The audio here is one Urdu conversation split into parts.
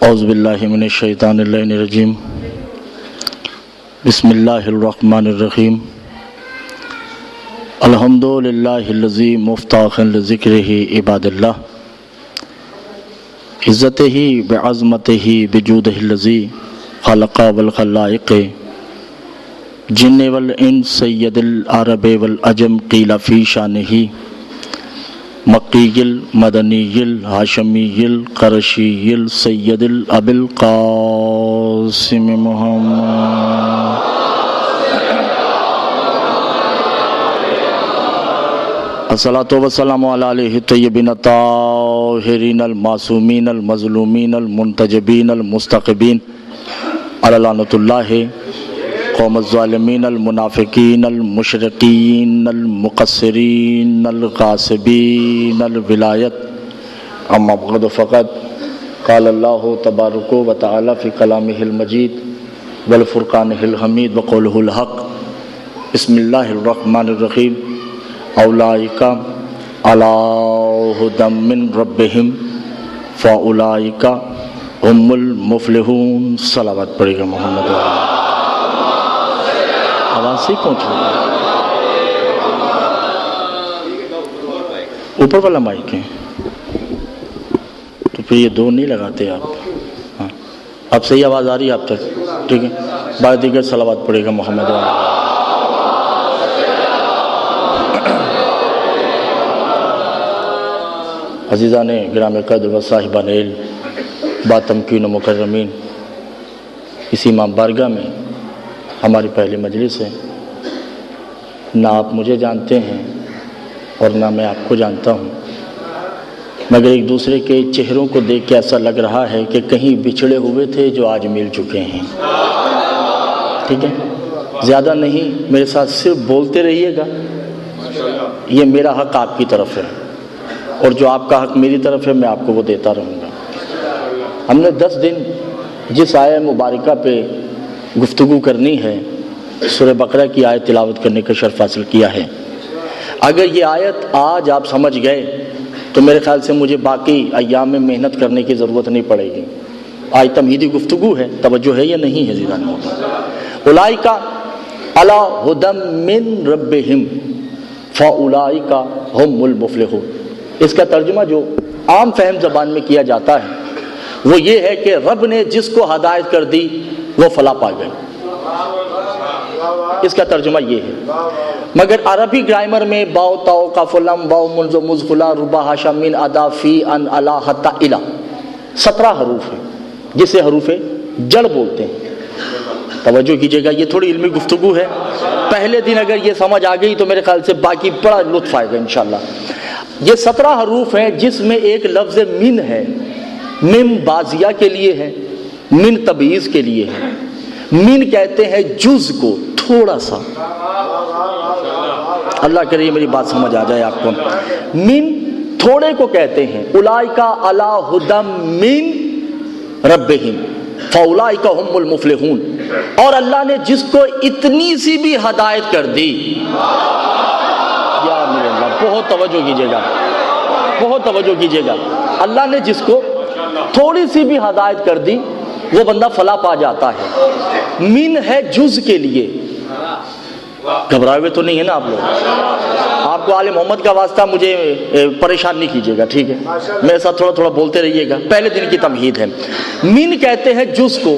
اعوذ باللہ من الشیطان اللعین الرجیم بسم اللہ الرحمن الرحیم الحمدللہ الذی مفتاحا لذکرہ عباد اللہ عزتہ بعظمتہ بجودہ الذی خلق والخلائق جن والانس سید العرب والعجم قیل فی شانہ مکی المدنی الہاشمی القرشی السید الابی القاسم محمد الصلاۃ والسلام علی آلہ الطیبین الطاہرین المعصومین المظلومین المنتجبین المستقبین علی لعنۃ اللہ قوم الظالمین المنافقین المشرقین المقصرین الغاصبین الولایت اما بعد فقد قال اللہ تبارک و تعالی فی کلامہ المجید والفرقانہ الحمید وقولہ الحق بسم اللہ الرحمن الرحیم اولئک علی ھدی من ربہم فاولئک هم المفلحون۔ صلوات پڑھے گا محمد آواز سے پہنچو، اوپر والا مائک ہے تو پھر یہ دو نہیں لگاتے آپ۔ ہاں اب صحیح آواز آ رہی ہے آپ تک؟ ٹھیک ہے، بعد دیگر صلوات پڑھے گا محمد عزیزان گرام قدر و صاحبان علم با تمکین و مکرمین، اسی امام بارگاہ میں ہماری پہلی مجلس ہے۔ نہ آپ مجھے جانتے ہیں اور نہ میں آپ کو جانتا ہوں، مگر ایک دوسرے کے چہروں کو دیکھ کے ایسا لگ رہا ہے کہ کہیں بچھڑے ہوئے تھے جو آج مل چکے ہیں۔ ٹھیک ہے، زیادہ نہیں، میرے ساتھ صرف بولتے رہیے گا۔ یہ میرا حق آپ کی طرف ہے اور جو آپ کا حق میری طرف ہے میں آپ کو وہ دیتا رہوں گا۔ ہم نے 10 دن جس آیہ مبارکہ پہ گفتگو کرنی ہے، سورہ بقرہ کی آیت تلاوت کرنے کا شرف حاصل کیا ہے۔ اگر یہ آیت آج آپ سمجھ گئے تو میرے خیال سے مجھے باقی ایام میں محنت کرنے کی ضرورت نہیں پڑے گی۔ آج تمہیدی گفتگو ہے، توجہ ہے یا نہیں ہے زیران محترم؟ اولئک علی ھدی من ربہم فاولئک ھم المفلحون۔ اس کا ترجمہ جو عام فہم زبان میں کیا جاتا ہے وہ یہ ہے کہ رب نے جس کو ہدایت کر دی وہ فلاح پا گئے۔ اس کا ترجمہ یہ ہے، مگر عربی گرامر میں باؤ تاؤ کاف لام باؤ منز مزخلا ربا ہاشا من ادا فی ان الا حتا الا 17 حروف ہیں جسے حروف جڑ بولتے ہیں۔ توجہ کیجیے گا، یہ تھوڑی علمی گفتگو ہے۔ پہلے دن اگر یہ سمجھ آ گئی تو میرے خیال سے باقی بڑا لطف آئے گا انشاءاللہ۔ یہ 17 حروف ہیں جس میں ایک لفظ من ہے۔ من بازیہ کے لیے ہے، من تبعیض کے لیے ہے۔ من کہتے ہیں جز کو، تھوڑا سا۔ اللہ کرے یہ میری بات سمجھ آ جائے آپ کو۔ من تھوڑے کو کہتے ہیں۔ اولئک علی ھدی من ربہم فاولئک ھم المفلحون۔ اور اللہ نے جس کو اتنی سی بھی ہدایت کر دی، یا میرے اللہ بہت توجہ کیجیے گا، بہت توجہ کیجیے گا، اللہ نے جس کو تھوڑی سی بھی ہدایت کر دی وہ بندہ فلاح پا جاتا ہے۔ من ہے جز کے لیے۔ گھبرائے ہوئے تو نہیں ہے نا آپ لوگ؟ آپ کو آل محمد کا واسطہ مجھے پریشان نہیں کیجیے گا، ٹھیک ہے؟ میرے ساتھ تھوڑا تھوڑا بولتے رہیے گا، پہلے دن کی تمہید ہے۔ من کہتے ہیں جز کو،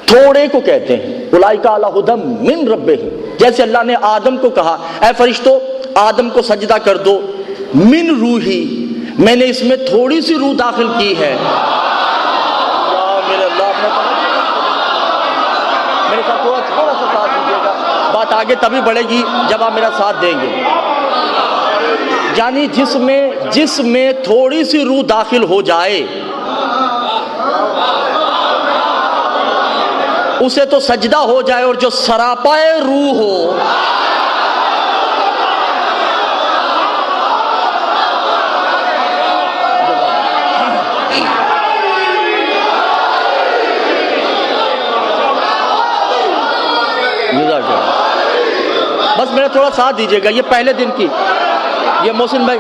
تھوڑے کو کہتے ہیں۔ اولئک علی ھدی من ربہم، جیسے اللہ نے آدم کو کہا اے فرشتوں آدم کو سجدہ کر دو، من روحی، میں نے اس میں تھوڑی سی روح داخل کی ہے۔ میرے ساتھ تھوڑا سا ساتھ دیجیے گا، بات آگے تبھی بڑھے گی جب آپ میرا ساتھ دیں گے۔ یعنی جس میں تھوڑی سی روح داخل ہو جائے اسے تو سجدہ ہو جائے، اور جو سراپائے روح ہو بس میرا تھوڑا ساتھ دیجیے گا۔ یہ پہلے دن کی، یہ محسن بھائی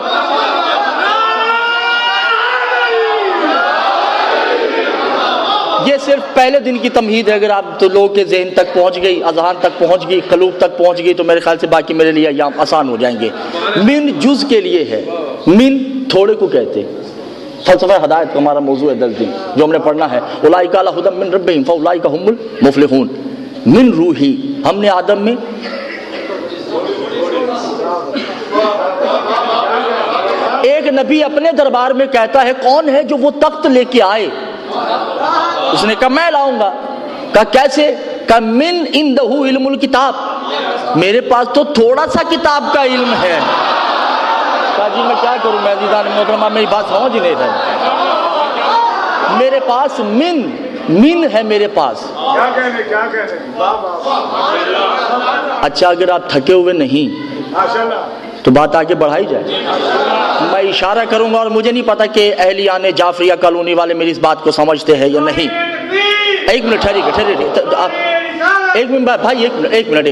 صرف پہلے دن کی تمہید ہے، اگر آپ تو لوگوں کے ذہن تک پہنچ گئی، اذہان تک پہنچ گئی، قلوب تک پہنچ گئی، تو میرے خیال سے باقی میرے لیے ایام آسان ہو جائیں گے۔ من جز کے لیے ہے، من تھوڑے کو کہتے ہیں۔ فلسفہ ہدایت کا ہمارا موضوع ہے 10 دن جو ہم نے پڑھنا ہے، اولئک علی ھدی من ربہم فاولئک ھم المفلحون۔ من روحی، ہم نے آدم میں ایک نبی اپنے دربار میں کہتا ہے کون ہے جو وہ تخت لے کے آئے؟ اس نے کہا میں لاؤں گا۔ کہا کیسے؟ کہا من عندہ علم الکتاب، میرے پاس تو تھوڑا سا کتاب کا علم ہے۔ کہا جی میں کیا کروں، میں عزیزان محترمہ میری بات سمجھ نہیں رہے، میرے پاس من ہے میرے پاس۔ کیا کہنے اچھا اگر آپ تھکے ہوئے نہیں تو بات آگے بڑھائی جائے، میں اشارہ کروں گا، اور مجھے نہیں پتا کہ اہلیان جعفریہ کالونی والے میری اس بات کو سمجھتے ہیں یا نہیں۔ ایک منٹ ٹھہریے آپ، ایک منٹ بھائی، ایک منٹ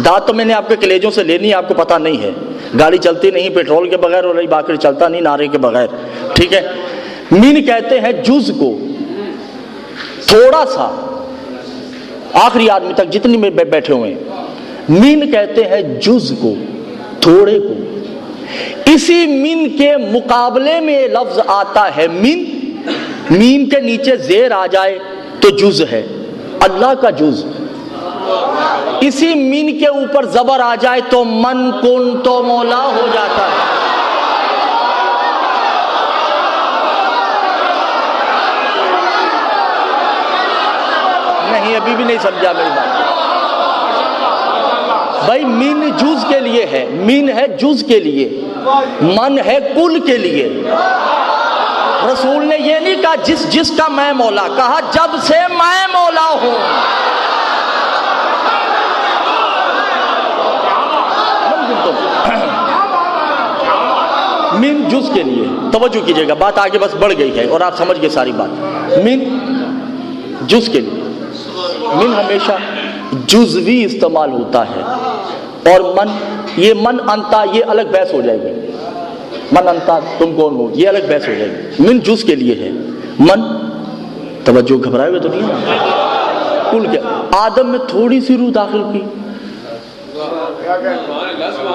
داد تو میں نے آپ کے کلیجوں سے لینی ہے، آپ کو پتا نہیں ہے، گاڑی چلتی نہیں پیٹرول کے بغیر، اور باقی چلتا نہیں نعرے کے بغیر، ٹھیک ہے۔ من کہتے ہیں جز کو، تھوڑا سا، آخری آدمی تک جتنی میں بیٹھے ہوئے ہیں، من کہتے ہیں جز کو، تھوڑے کو۔ اسی من کے مقابلے میں لفظ آتا ہے میم کے نیچے زیر آ جائے تو جز ہے، اللہ کا جز۔ اسی من کے اوپر زبر آ جائے تو من کن تو مولا ہو جاتا ہے۔ نہیں ابھی بھی نہیں سمجھا میری بات بھائی، من جز کے لیے ہے، من ہے جز کے لیے، من ہے کل کے لیے۔ رسول نے یہ نہیں کہا جس کا میں مولا، کہا جب سے میں مولا ہوں۔ من جز کے لیے، توجہ کیجئے گا، بات آگے بس بڑھ گئی ہے اور آپ سمجھ گئے ساری بات۔ من جز کے لیے، من ہمیشہ جزوی استعمال ہوتا ہے، اور یہ من انتا یہ الگ بحث ہو جائے گی، من انتا تم کون ہو یہ الگ بحث ہو جائے گی۔ من جز کے لیے ہے، من، توجہ گھبرائے ہوئے تو نہیں ہے، کل کیا، آدم میں تھوڑی سی روح داخل کی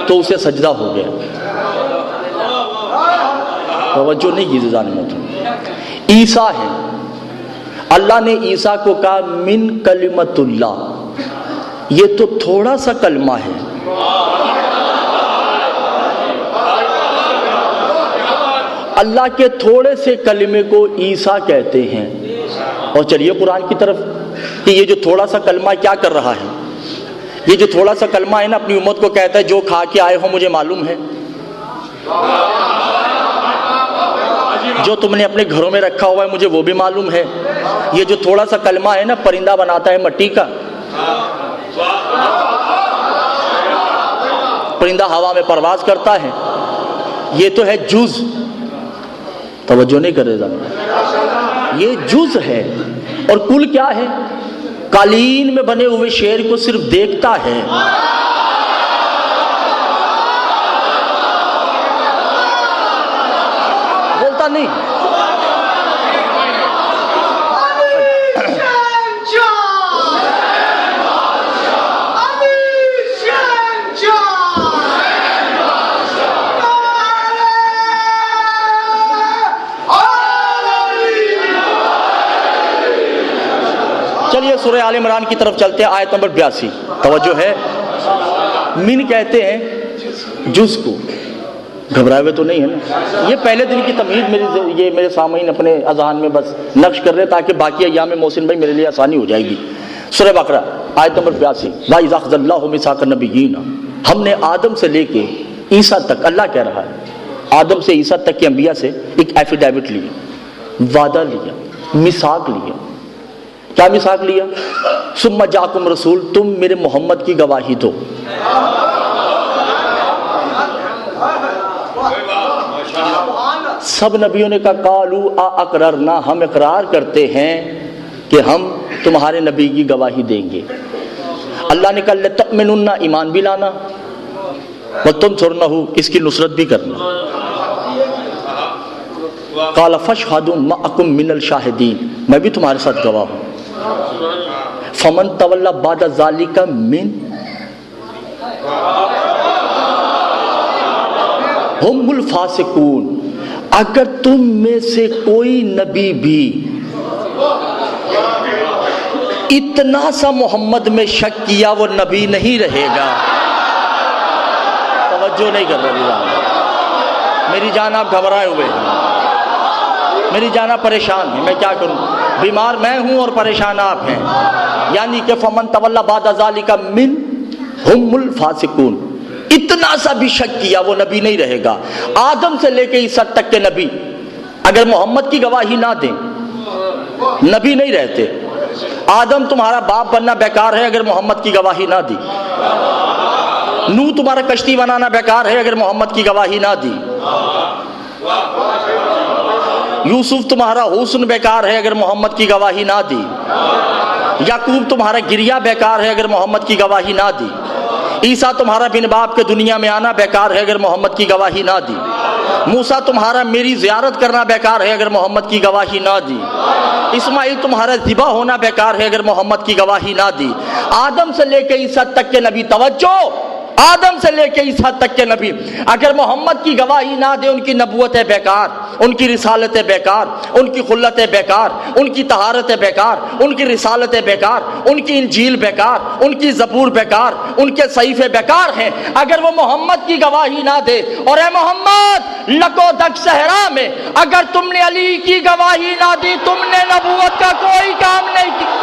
تو اسے سجدہ ہو گیا، توجہ نہیں کی زیادہ محترم۔ عیسیٰ ہے، اللہ نے عیسیٰ کو کہا من کلمت اللہ، یہ تو تھوڑا سا کلمہ ہے، اللہ کے تھوڑے سے کلمے کو عیسیٰ کہتے ہیں۔ اور چلیے قرآن کی طرف کہ یہ جو تھوڑا سا کلمہ کیا کر رہا ہے، یہ جو تھوڑا سا کلمہ ہے نا، اپنی امت کو کہتا ہے جو کھا کے آئے ہو مجھے معلوم ہے، جو تم نے اپنے گھروں میں رکھا ہوا ہے مجھے وہ بھی معلوم ہے۔ یہ جو تھوڑا سا کلمہ ہے نا، پرندہ بناتا ہے مٹی کا، پرندہ ہوا میں پرواز کرتا ہے، یہ تو ہے جز، توجہ نہیں کر رہے، یہ جز ہے۔ اور کل کیا ہے؟ قالین میں بنے ہوئے شیر کو صرف دیکھتا ہے، بولتا نہیں۔ چلیے سورہ آل عمران کی طرف چلتے ہیں، آیت نمبر 82، توجہ ہے۔ من کہتے ہیں جز کو، گھبرائے ہوئے تو نہیں ہے نا، یہ پہلے دن کی تمہید یہ میرے سامعین اپنے اذہان میں بس نقش کر رہے تاکہ باقی ایام میں محسن بھائی میرے لیے آسانی ہو جائے گی۔ سورہ بقرہ آیت نمبر 82، وَإِذْ أَخَذَ اللَّهُ مِيثَاقَ النَّبِيِّينَ، ہم نے آدم سے لے کے عیسیٰ تک، اللہ کہہ رہا ہے آدم سے عیسیٰ تک کے انبیاء سے ایک ایفیڈیوٹ لیا، وعدہ لیا، میثاق لیا۔ کیا میثاق لیا؟ ثم جاءکم رسول، تم میرے محمد کی گواہی دو۔ سب نبیوں نے کہا قالوا اقررنا، ہم اقرار کرتے ہیں کہ ہم تمہارے نبی کی گواہی دیں گے۔ اللہ نے کہا لتؤمنن، ایمان بھی لانا، وتنصرنہ، اس کی نصرت بھی کرنا۔ قال فاشهدوا معکم من الشاہدین، میں بھی تمہارے ساتھ گواہ ہوں۔ فمن تولی بعد ذالک من ہم الفاسقون، اگر تم میں سے کوئی نبی بھی اتنا سا محمد میں شک کیا وہ نبی نہیں رہے گا۔ توجہ نہیں کر رہے، میری جان آپ گھبرائے ہوئے ہیں، میری جان آپ پریشان ہیں، میں کیا کروں، بیمار میں ہوں اور پریشان آپ ہیں۔ یعنی کہ فمن تولی بعد ذالک من ہم الفاسقون، اتنا سا بھی شک کیا وہ نبی نہیں رہے گا۔ آدم سے لے کے عیسیٰ تک کے نبی اگر محمد کی گواہی نہ دیں نبی نہیں رہتے۔ آدم تمہارا باپ بننا بیکار ہے اگر محمد کی گواہی نہ دی، نوح تمہارا کشتی بنانا بیکار ہے اگر محمد کی گواہی نہ دی، یوسف تمہارا حسن بیکار ہے اگر محمد کی گواہی نہ دی، یعقوب تمہارا گریہ بیکار ہے اگر محمد کی گواہی نہ دی، عیسیٰ تمہارا بن باپ کے دنیا میں آنا بیکار ہے اگر محمد کی گواہی نہ دی، موسیٰ تمہارا میری زیارت کرنا بیکار ہے اگر محمد کی گواہی نہ دی، اسماعیل تمہارا ذبح ہونا بیکار ہے اگر محمد کی گواہی نہ دی۔ آدم سے لے کے عیسیٰ تک کے نبی، توجہ، آدم سے لے کے عیسیٰ تک کے نبی اگر محمد کی گواہی نہ دے ان کی نبوت بیکار، ان کی رسالت بیکار، ان کی خلت بیکار، ان کی طہارت بیکار، ان کی رسالت بیکار، ان کی انجیل بیکار، ان کی زبور بیکار، ان کے صحیفے بیکار ہیں اگر وہ محمد کی گواہی نہ دے۔ اور اے محمد لکو دک صحرا میں اگر تم نے علی کی گواہی نہ دی تم نے نبوت کا کوئی کام نہیں کیا۔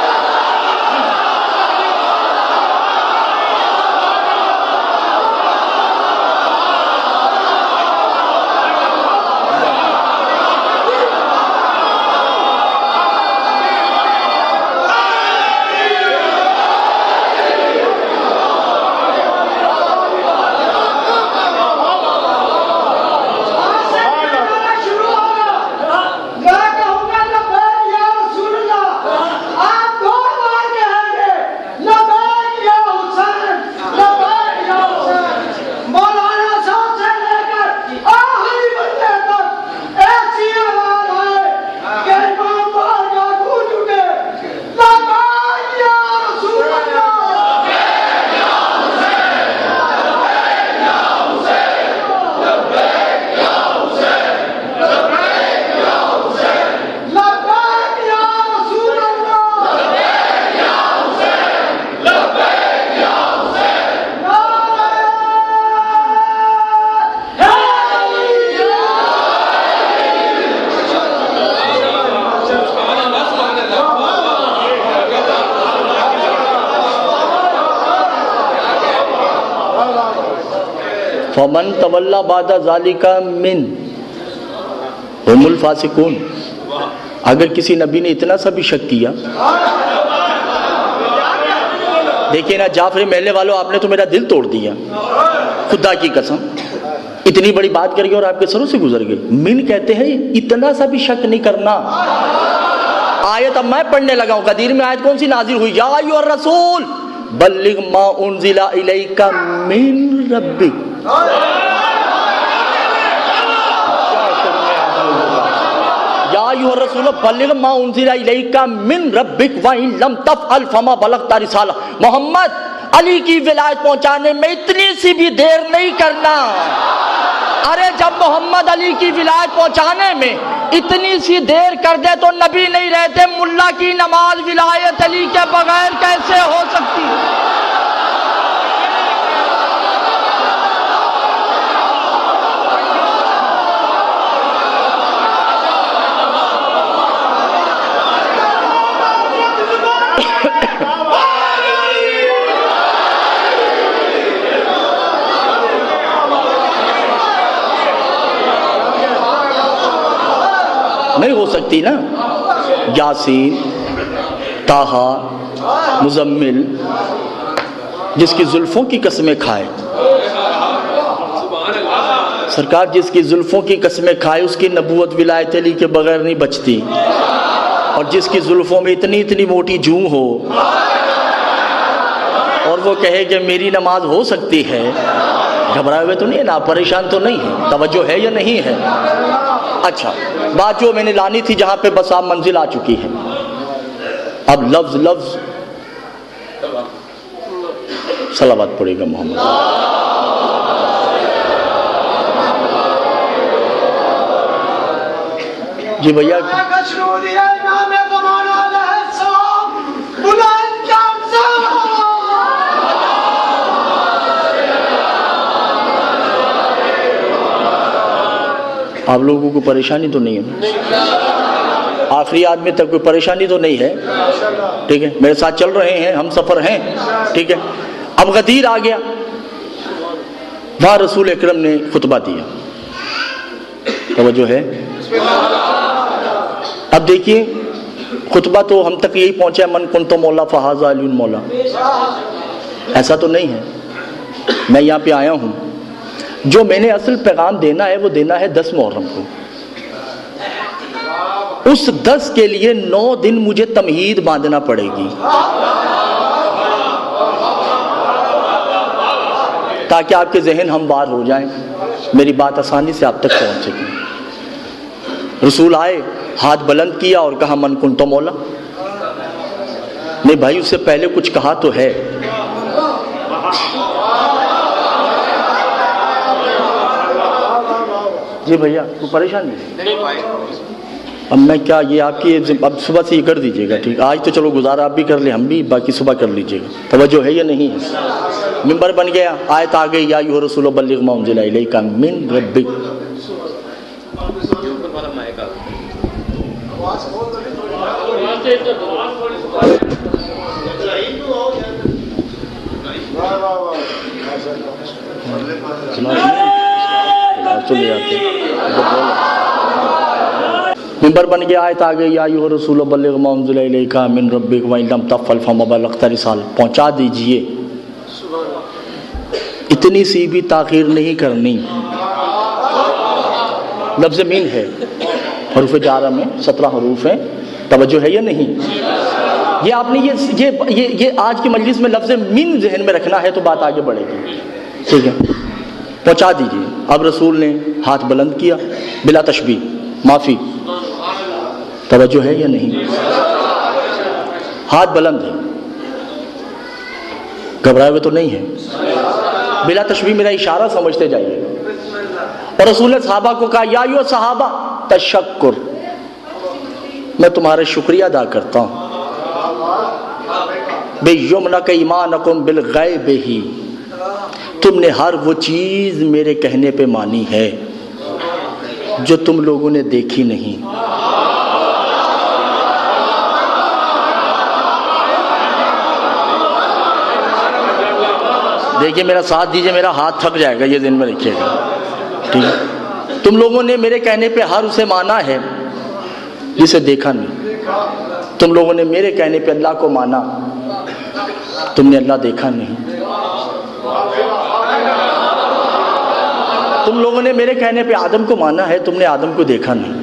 فمن تولی بعد ذالک من ہم الفاسقون، اگر کسی نبی نے اتنا سا بھی شک کیا، دیکھیں نا جعفر محلے والوں، آپ نے تو میرا دل توڑ دیا، خدا کی قسم، اتنی بڑی بات کر گئے اور آپ کے سروں سے گزر گئے۔ من کہتے ہیں اتنا سا بھی شک نہیں کرنا۔ آیت اب میں پڑھنے لگا ہوں، قدیر میں آیت کون سی نازل ہوئی؟ یا ایھا الرسول بلغ ما انزل الیک من ربک، یا ایھا الرسول بلغ ما انزل الیک من ربک وان لم تفعل فما بلغت رسالہ۔ محمد علی کی ولایت پہنچانے میں اتنی سی بھی دیر نہیں کرنا۔ ارے جب محمد علی کی ولایت پہنچانے میں اتنی سی دیر کر دے تو نبی نہیں رہتے۔ ملا کی نماز ولایت علی کے بغیر کیسے ہو سکتی؟ نہیں ہو سکتی نا۔ یاسین، طٰہٰ، مزمل، جس کی زلفوں کی قسمیں کھائے، سرکار جس کی زلفوں کی قسمیں کھائے اس کی نبوت ولایت علی کے بغیر نہیں بچتی۔ اور جس کی زلفوں میں اتنی موٹی جوں ہو اور وہ کہے کہ میری نماز ہو سکتی ہے، گھبرائے ہوئے تو نہیں ہے نا، پریشان تو نہیں ہے، توجہ ہے یا نہیں ہے؟ اچھا، بات جو میں نے لانی تھی جہاں پہ بس آپ منزل آ چکی ہے، اب لفظ لفظ صلوات پڑے گا محمد. جی بھیا آپ لوگوں کو پریشانی تو نہیں ہے؟ آخری آدمی تک کوئی پریشانی تو نہیں ہے؟ ٹھیک ہے، میرے ساتھ چل رہے ہیں، ہم سفر ہیں. ٹھیک ہے، اب غدیر آ گیا، وہاں رسول اکرم نے خطبہ دیا. توجہ ہے؟ اب دیکھیے خطبہ تو ہم تک یہی پہنچا ہے، من کنت مولا فہذا علی مولا. ایسا تو نہیں ہے. میں یہاں پہ آیا ہوں، جو میں نے اصل پیغام دینا ہے وہ دینا ہے 10 محرم کو. اس 10 کے لیے 9 دن مجھے تمہید باندھنا پڑے گی تاکہ آپ کے ذہن ہموار ہو جائیں، میری بات آسانی سے آپ تک پہنچ سکے. رسول آئے، ہاتھ بلند کیا اور کہا من کنت مولا. نہیں بھائی، اس سے پہلے کچھ کہا تو ہے. جی بھیا کوئی پریشانی نہیں؟ اب میں کیا، یہ آپ کی اب صبح سے یہ کر دیجیے گا. ٹھیک، آج تو چلو گزارا آپ بھی کر لیں، ہم بھی، باقی صبح کر لیجیے گا. توجہ ہے یا نہیں ہے؟ منبر بن گیا، آیت آ گئی، یا ایھا الرسول بلغ ما انزل الیک من ربک. منبر بن گیا، آیت آ گئی، یا ایھا الرسول بلغ ما انزل الیک من ربک وان لم تفعل فما بلغت رسالۃ. پہنچا دیجئے. اتنی سی بھی تاخیر نہیں کرنی. لفظ من ہے، حروف جارہ میں 17 حروف ہیں. توجہ ہے یا نہیں؟ یہ آپ نے یہ آج کی مجلس میں لفظ من ذہن میں رکھنا ہے تو بات آگے بڑھے گی. ٹھیک ہے، پہنچا دیجئے. اب رسول نے ہاتھ بلند کیا بلا تشبیہ، معافی. توجہ ہے یا نہیں؟ ہاتھ بلند ہے، گھبرائے ہوئے تو نہیں ہے. بلا تشبیہ میرا اشارہ سمجھتے جائیے. اور رسول نے صحابہ کو کہا، یا ایھا صحابہ تشکر، میں تمہارا شکریہ ادا کرتا ہوں. بِیُمْنَکَ ایمانکم بالغیب ہی، تم نے ہر وہ چیز میرے کہنے پہ مانی ہے جو تم لوگوں نے دیکھی نہیں. دیکھیے میرا ساتھ دیجیے، میرا ہاتھ تھک جائے گا، یہ ذہن میں رکھیے گا. ٹھیک ہے، تم لوگوں نے میرے کہنے پہ ہر اسے مانا ہے جسے دیکھا نہیں. تم لوگوں نے میرے کہنے پہ اللہ کو مانا، تم نے اللہ دیکھا نہیں. تم لوگوں نے میرے کہنے پہ آدم کو مانا ہے، تم نے آدم کو دیکھا نہیں.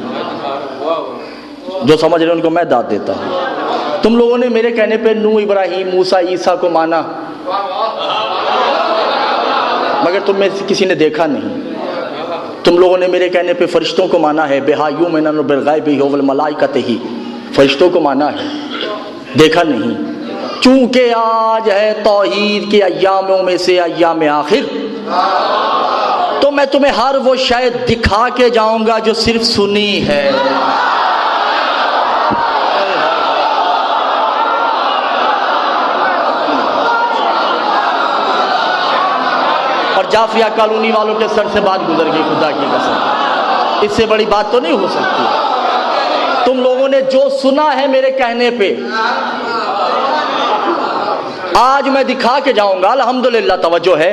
جو سمجھ رہے ان کو میں داد دیتا ہوں. تم لوگوں نے میرے کہنے پہ نوح، ابراہیم، موسیٰ، عیسیٰ کو مانا، مگر تم میں سے کسی نے دیکھا نہیں. تم لوگوں نے میرے کہنے پہ فرشتوں کو مانا ہے، بہا یؤمنون بالغیب والملائکۃ ہی، فرشتوں کو مانا ہے، دیکھا نہیں. چونکہ آج ہے توحید کے ایاموں میں سے ایام آخر، تو میں تمہیں ہر وہ شے دکھا کے جاؤں گا جو صرف سنی ہے. اور جعفریہ کالونی والوں کے سر سے بات گزر گئی، خدا کی قسم، اس سے بڑی بات تو نہیں ہو سکتی. تم لوگوں نے جو سنا ہے میرے کہنے پہ آج میں دکھا کے جاؤں گا. الحمدللہ. توجہ ہے،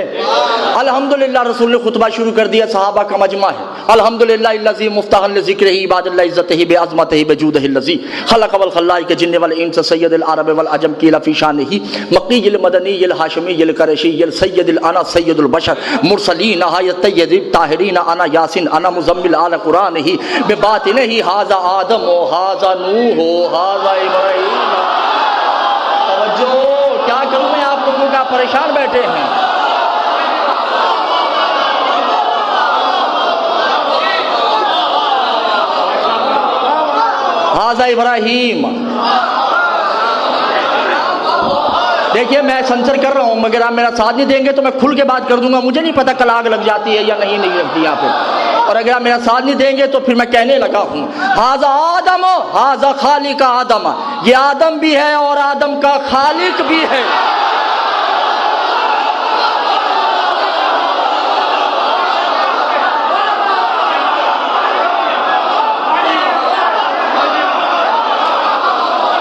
الحمدللہ. رسول نے خطبہ شروع کر دیا، صحابہ کا مجمع ہے. الحمدللہ الذی مفتاحا لذکرہ عباد اللہ عزتہ بعظمتہ بجودہ الذی خلق والخلائق جن والانس سید العرب والعجم قیل فی شانہ مقی المدنی الہاشمی القریشی السید الانا سید البشر مرسلین نہایت طیب طاہرین انا یاسین انا مزمل آل قرآن ہی بباطنہ ہی ھذا آدم و ھذا نوح و ھذا ابراہیم. توجہ، کیا کروں میں آپ لوگوں کا، پریشان بیٹھے ہیں. ھذا ابراہیم دیکھیے میں سنسر کر رہا ہوں، مگر آپ میرا ساتھ نہیں دیں گے تو میں کھل کے بات کر دوں گا، مجھے نہیں پتا کل آگ لگ جاتی ہے یا نہیں لگتی یہاں پہ، اور اگر آپ میرا ساتھ نہیں دیں گے تو پھر میں کہنے لگا ہوں ھذا آدم ھذا خالق آدم، یہ آدم بھی ہے اور آدم کا خالق بھی ہے۔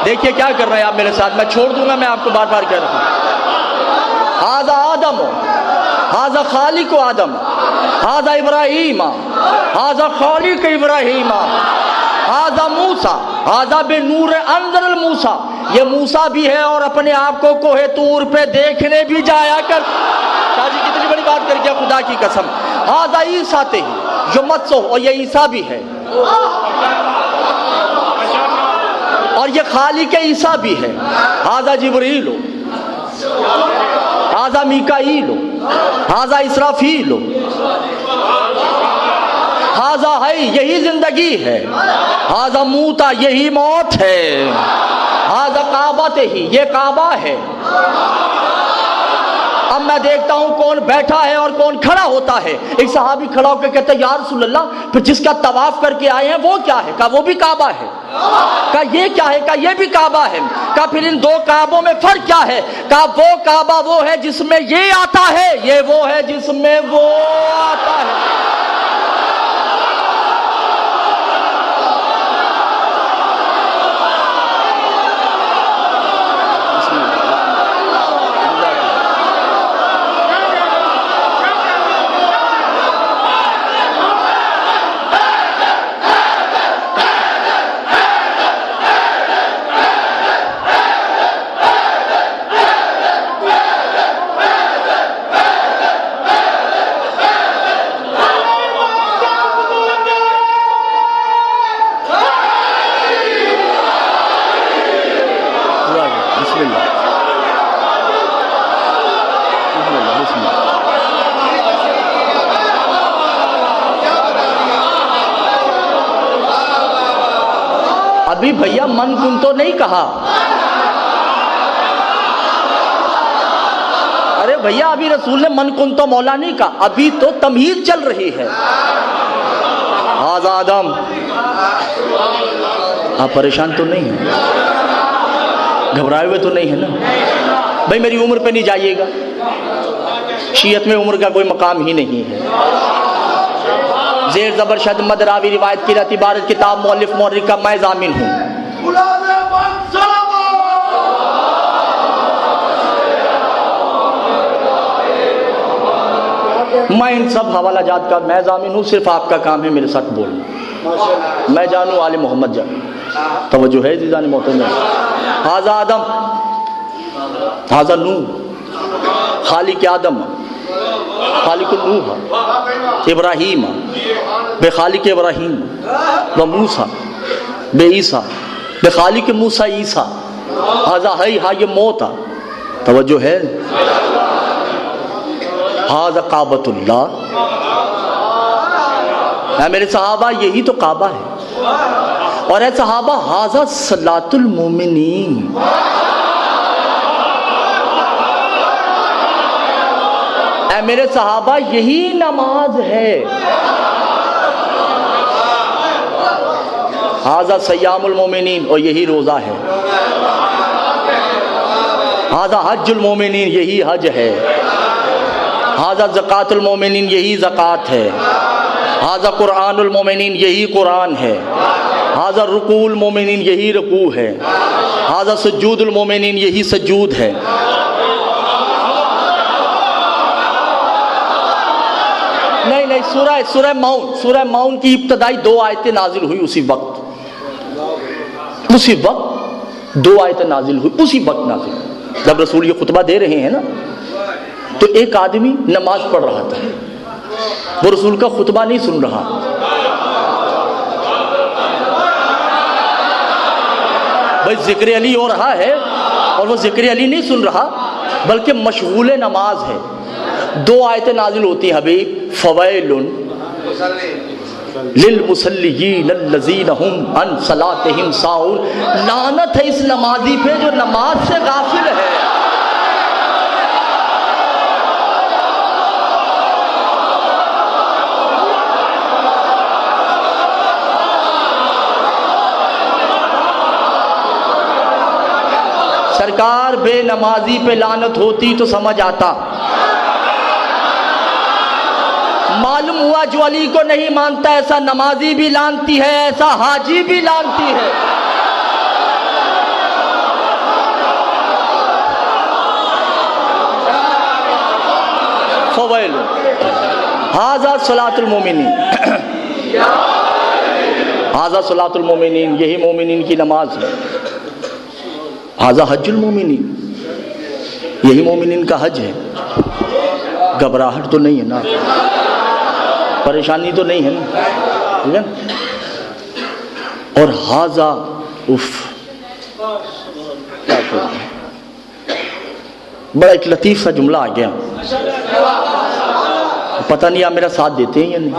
دیکھیے کیا کر رہے ہیں آپ میرے ساتھ، میں چھوڑ دوں گا، میں آپ کو بار بار کہہ رہا ہوں ھذا آدم ھذا خالق آدم ھذا ابراہیم ھذا خالق ابراہیم ھذا موسیٰ ھذا بنور انزل الموسیٰ، یہ موسیٰ بھی ہے اور اپنے آپ کو کوہ طور پہ دیکھنے بھی جایا کر۔ شاہ جی کتنی بڑی بات کر کے خدا کی قسم، ھذا عیسیٰ تھے جو مت اور یہ عیسیٰ بھی ہے اور یہ خالق عیسیٰ بھی ہے۔ ھذا جبریل ھذا میکائیل ھذا اسرافیل ھذا ہے، یہی زندگی ہے، ھذا موتا، یہی موت ہے، ھذا کعبۃ ہی، یہ کعبہ ہے۔ اب میں دیکھتا ہوں کون بیٹھا ہے اور کون کھڑا ہوتا ہے۔ ایک صحابی کھڑا ہو کے کہتا ہے یا رسول اللہ پھر جس کا طواف کر کے آئے ہیں وہ کیا ہے؟ کہا وہ بھی کعبہ ہے۔ کہا یہ کیا ہے؟ کہا یہ بھی کعبہ ہے۔ کہا پھر ان دو کعبوں میں فرق کیا ہے؟ کہا وہ کعبہ وہ ہے جس میں یہ آتا ہے، یہ وہ ہے جس میں وہ آتا ہے۔ ابھی بھیا من کن تو نہیں کہا، ارے بھیا ابھی رسول نے من کن تو مولا نہیں کہا، ابھی تو تمہید چل رہی ہے۔ ھذا آدم، آپ پریشان تو نہیں ہیں، گھبرائے ہوئے تو نہیں ہیں نا؟ بھائی میری عمر پہ نہیں جائیے گا، شیعت میں عمر کا کوئی مقام ہی نہیں ہے۔ زیر زبر شد مد راوی روایت کی رہتی عبارت کتاب مؤلف مورخ کا میں ضامن ہوں۔ میں ان سب حوالہ جات کا میں ضامن ہوں، صرف آپ کا کام ہے میرے ساتھ بولنا۔ میں جانوں آل محمد جان، توجہ ہے عزیزان محترم۔ ھذا آدم ھذا نوح، خالق آدم خالق نوح، ابراہیم بے خالق ابراہیم، و موسیٰ بے عیسیٰ بے خالق موسیٰ عیسیٰ، ھذا ہے ہاں یہ موت، توجہ ہے، ھذا کعبۃ اللہ، اے میرے صحابہ یہی تو کعبہ ہے، اور اے صحابہ ھذا صلاۃ المومنین، اے میرے صحابہ یہی نماز ہے، ھذا صیام المومنین، اور یہی روزہ ہے، ھذا حج المومنین، یہی حج ہے، ھذا زکوٰۃ المومنین، یہی زکوٰۃ ہے، ھذا قرآن المومنین، یہی قرآن ہے، ھذا رکوع المومنین، یہی رکوع ہے، ھذا سجود المومنین، یہی سجود ہے۔ نہیں سورہ معون کی ابتدائی 2 آیتیں نازل ہوئی اسی وقت 2 آیتیں نازل ہوئی اسی وقت نازل ہوئی۔ جب رسول یہ خطبہ دے رہے ہیں نا تو ایک آدمی نماز پڑھ رہا تھا، وہ رسول کا خطبہ نہیں سن رہا، بھائی ذکر علی ہو رہا ہے اور وہ ذکر علی نہیں سن رہا بلکہ مشغول نماز ہے۔ 2 آیتیں نازل ہوتی ہیں حبیب، فویل للمصلیین الذین هم عن صلاتهم ساہون، لعنت ہے اس نمازی پہ جو نماز سے غافل ہے۔ سرکار بے نمازی پہ لعنت ہوتی تو سمجھ آتا. معلوم ہوا جو علی کو نہیں مانتا ایسا نمازی بھی لانتی ہے، ایسا حاجی بھی لانتی ہے. فویل ھذا صلاۃ المومنین، ھذا صلاۃ المومنین، یہی مومنین کی نماز ہے. ھذا حج المومنین، یہی مومنین کا حج ہے. گھبراہٹ تو نہیں ہے نا، پریشانی تو نہیں ہے نا. اور ھذا بڑا ایک لطیف سا جملہ آ گیا، پتہ نہیں آپ میرا ساتھ دیتے ہیں یا نہیں.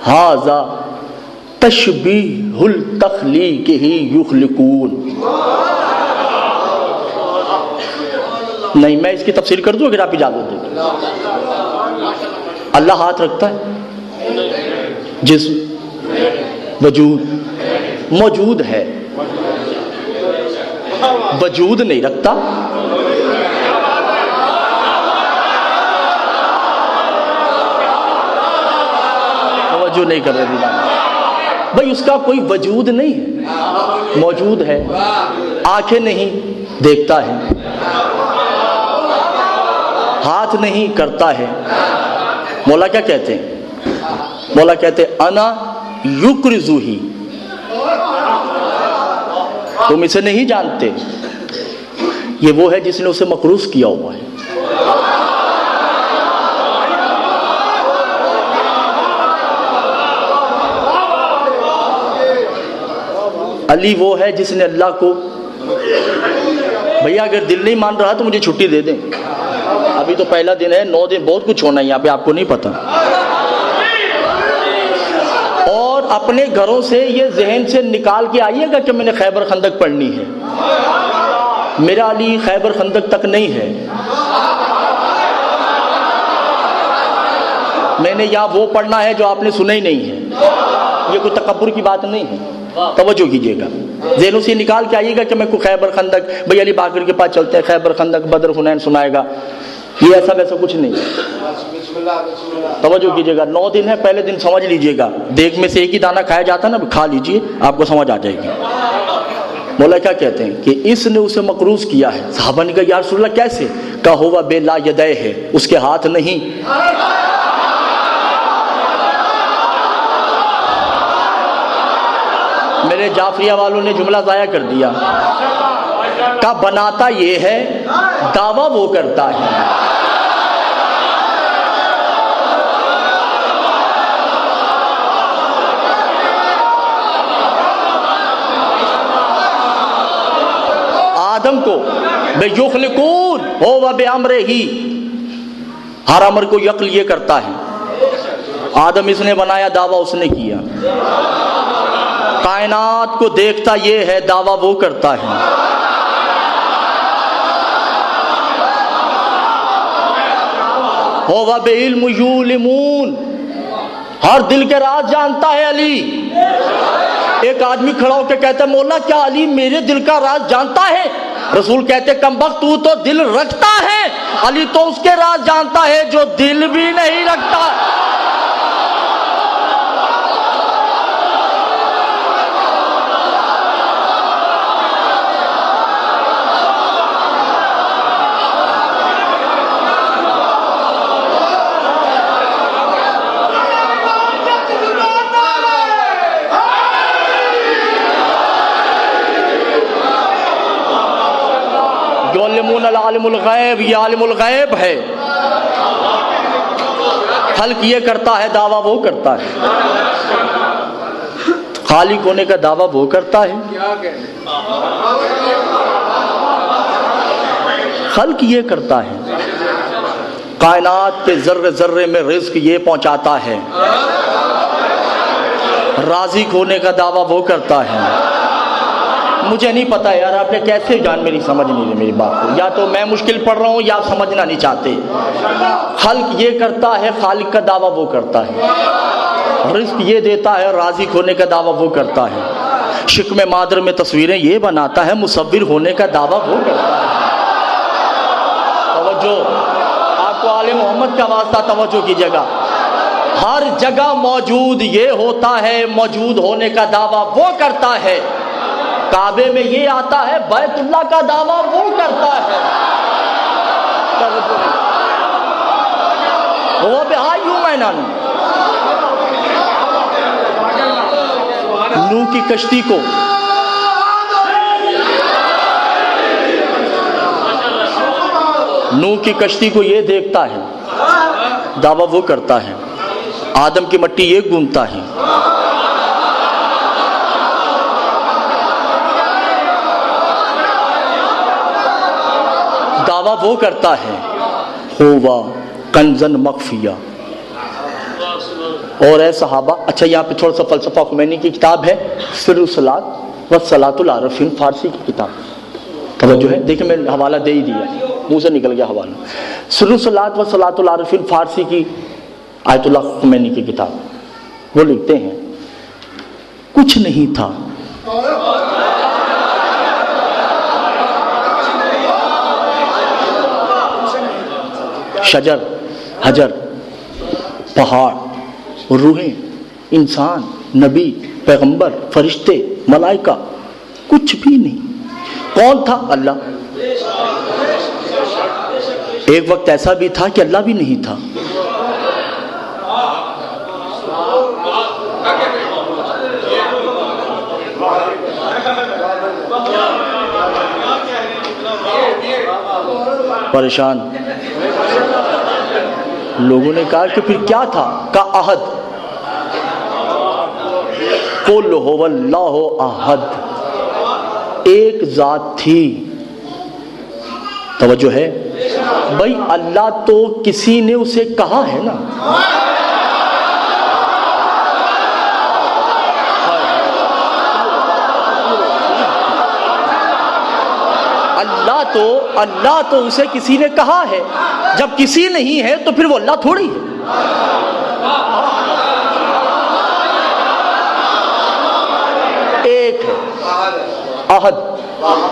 ھذا تشبیہ التخلیق ہی یخلقون. نہیں، میں اس کی تفسیر کر دوں اگر آپ اجازت دیں. اللہ ہاتھ رکھتا ہے؟ جسم، وجود، موجود ہے، وجود نہیں رکھتا. توجہ نہیں کر رہے دیوان بھائی، اس کا کوئی وجود نہیں ہے، موجود ہے، آنکھیں نہیں، دیکھتا ہے، ہاتھ نہیں، کرتا ہے. مولا کیا کہتے ہیں؟ مولا کہتے ہیں انا یکرزوہی، تم اسے نہیں جانتے، یہ وہ ہے جس نے اسے مقروض کیا ہوا ہے. علی وہ ہے جس نے اللہ کو، بھیا اگر دل نہیں مان رہا تو مجھے چھٹی دے دیں، ابھی تو پہلا دن ہے، 9 دن بہت کچھ ہونا ہے یہاں پہ، آپ کو نہیں پتا. اور اپنے گھروں سے یہ ذہن سے نکال کے آئیے گا کہ میں نے خیبر خندق پڑھنی ہے. میرا علی خیبر خندق تک نہیں ہے، میں نے یہاں وہ پڑھنا ہے جو آپ نے سنا ہی نہیں ہے. یہ کوئی تکبر کی بات نہیں ہے، توجہ کیجئے گا. ذہنوں سے نکال کے آئیے گا کہ میں کو خیبر خندق، بھئی علی باقر کے پاس چلتے ہیں، خیبر خندق بدر حنین سنائے گا. یہ ایسا ویسا کچھ نہیں ہے. توجہ کیجئے گا. 9 دن ہے، پہلے دن سمجھ لیجئے گا، دیگ میں سے ایک ہی دانہ کھایا جاتا نا، کھا لیجئے، آپ کو سمجھ آ جائے گی. مولا کیا کہتے ہیں کہ اس نے اسے مقروض کیا ہے. صحابہ نے کہا یا رسول اللہ کیسے؟ کہا ہوا بے لا یدے ہے، اس کے ہاتھ نہیں. میرے جعفریہ والوں نے جملہ ضائع کر دیا، کہا بناتا یہ ہے، دعویٰ وہ کرتا ہے. آدم کو بے یخلقون ہو بے امرہ ہی، ہر امر کو یقل یہ کرتا ہے. آدم اس نے بنایا، دعویٰ اس نے کیا. کائنات کو دیکھتا یہ ہے، دعویٰ وہ کرتا ہے. ہوا بے علم یعلمون، ہر دل کے راز جانتا ہے علی. ایک آدمی کھڑا ہو کے کہتا ہے مولا کیا علی میرے دل کا راز جانتا ہے؟ رسول کہتے کمبخت تو دل رکھتا ہے، علی تو اس کے راز جانتا ہے جو دل بھی نہیں رکھتا. العالم الغیب، یہ عالم الغیب ہے. خلق یہ کرتا ہے، دعویٰ وہ کرتا ہے. خالق ہونے کا دعویٰ وہ کرتا ہے، خلق یہ کرتا ہے. کائنات کے ذرے ذرے میں رزق یہ پہنچاتا ہے. رازق ہونے کا دعویٰ وہ کرتا ہے. مجھے نہیں پتا یار آپ نے کیسے جان میری سمجھ نہیں رہی میری بات کو، یا تو میں مشکل پڑھ رہا ہوں یا آپ سمجھنا نہیں چاہتے. خلق یہ کرتا ہے، خالق کا دعویٰ وہ کرتا ہے. رزق یہ دیتا ہے، رازق ہونے کا دعویٰ وہ کرتا ہے. شکم مادر میں تصویریں یہ بناتا ہے، مصور ہونے کا دعویٰ وہ کرتا ہے۔ توجہ، آپ کو آل محمد کا واسطہ توجہ کیجیے گا، ہر جگہ موجود یہ ہوتا ہے، موجود ہونے کا دعویٰ وہ کرتا ہے۔ کعبے میں یہ آتا ہے، بیت اللہ کا دعویٰ وہ کرتا ہے۔ وہ بہائی ہوں میں نوح کی کشتی کو یہ دیکھتا ہے، دعویٰ وہ کرتا ہے۔ آدم کی مٹی یہ گونتا ہے، دعویٰ وہ کرتا ہے۔ ہوا کنزن مخفیہ۔ اور اے صحابہ، اچھا یہاں پہ تھوڑا سا فلسفہ خمینی کی کتاب ہے سر الصلاۃ والصلاۃ العارفین، فارسی کی کتاب، توجہ ہے، دیکھیں میں حوالہ دے ہی دیا، منہ سے نکل گیا حوالہ۔ سر الصلاۃ والصلاۃ العارفین فارسی کی آیت اللہ خمینی کی کتاب، وہ لکھتے ہیں کچھ نہیں تھا شجر، حجر، پہاڑ، روحیں، انسان، نبی، پیغمبر، فرشتے، ملائکہ، کچھ بھی نہیں۔ کون تھا؟ اللہ۔ ایک وقت ایسا بھی تھا کہ اللہ بھی نہیں تھا۔ پریشان لوگوں نے کہا کہ پھر کیا تھا؟ کا عہد، قل هو اللہ احد، ایک ذات تھی۔ توجہ ہے بھائی، اللہ تو کسی نے اسے کہا ہے نا، اللہ تو اسے کسی نے کہا ہے۔ جب کسی نہیں ہے تو پھر وہ اللہ تھوڑی ہے۔ ایک عہد،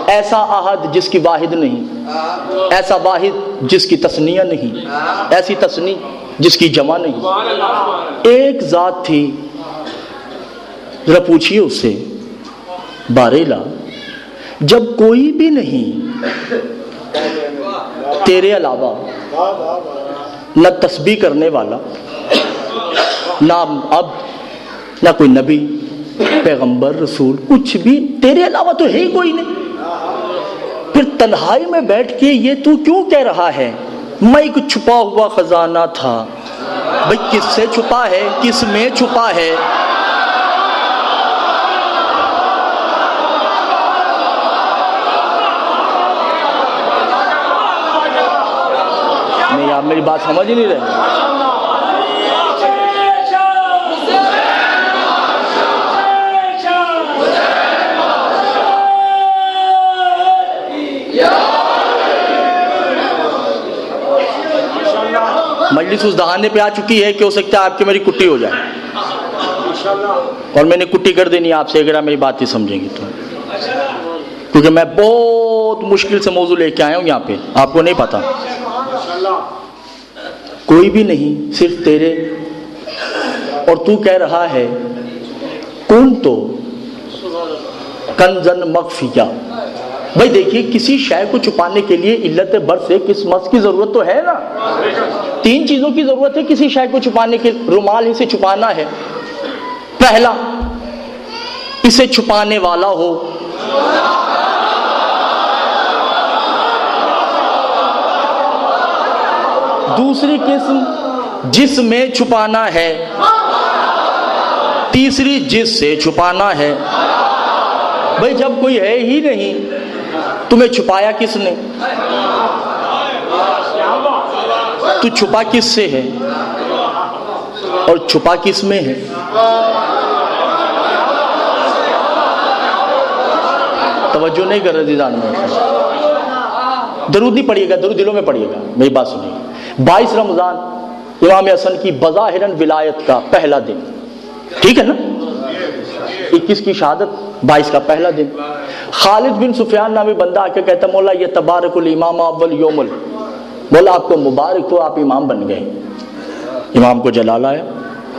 ایسا عہد جس کی واحد نہیں، ایسا واحد جس کی تثنیہ نہیں، ایسی تثنیہ جس کی جمع نہیں، ایک ذات تھی۔ ذرا پوچھئے اس سے، باریلا جب کوئی بھی نہیں تیرے علاوہ، نہ تسبیح کرنے والا، نہ اب، نہ کوئی نبی، پیغمبر، رسول، کچھ بھی تیرے علاوہ تو ہے ہی کوئی نہیں، پھر تنہائی میں بیٹھ کے یہ تو کیوں کہہ رہا ہے میں ایک چھپا ہوا خزانہ تھا؟ بھئی کس سے چھپا ہے؟ کس میں چھپا ہے؟ نہیں، آپ میری بات سمجھ ہی نہیں رہے۔ مجلس اس دہانے پہ آ چکی ہے کہ ہو سکتا ہے آپ کی میری کٹی ہو جائے، اور میں نے کٹی کر دینی آپ سے اگر آپ میری بات نہیں سمجھیں گی تو، کیونکہ میں بہت مشکل سے موضوع لے کے آیا ہوں یہاں پہ، آپ کو نہیں پتا۔ کوئی بھی نہیں، صرف تیرے، اور تو کہہ رہا ہے کون تو کنزن مخفیہ۔ بھائی دیکھیے، کسی شے کو چھپانے کے لیے علت برس ہے، کس مس کی ضرورت تو ہے نا۔ تین چیزوں کی ضرورت ہے کسی شے کو چھپانے کے، رومال اسے چھپانا ہے، پہلا اسے چھپانے والا ہو، دوسری قسم جس میں چھپانا ہے، تیسری جس سے چھپانا ہے۔ بھئی جب کوئی ہے ہی نہیں، تمہیں چھپایا کس نے؟ تو چھپا کس سے ہے اور چھپا کس میں ہے؟ توجہ نہیں کر رہے دیدان میں۔ درود نہیں پڑھیے گا، درود دلوں میں پڑھیے گا، میری بات سنیے۔ 22 رمضان امام حسن کی بظاہراً ولایت کا پہلا دن، ٹھیک ہے نا؟ 21 کی شہادت 22 کا پہلا دن. خالد بن سفیان نامی بندہ آ کے کہتا مولا یہ تبارک الامام اول یوم مولا آپ کو مبارک ہو آپ امام بن گئے. امام کو جلال آیا.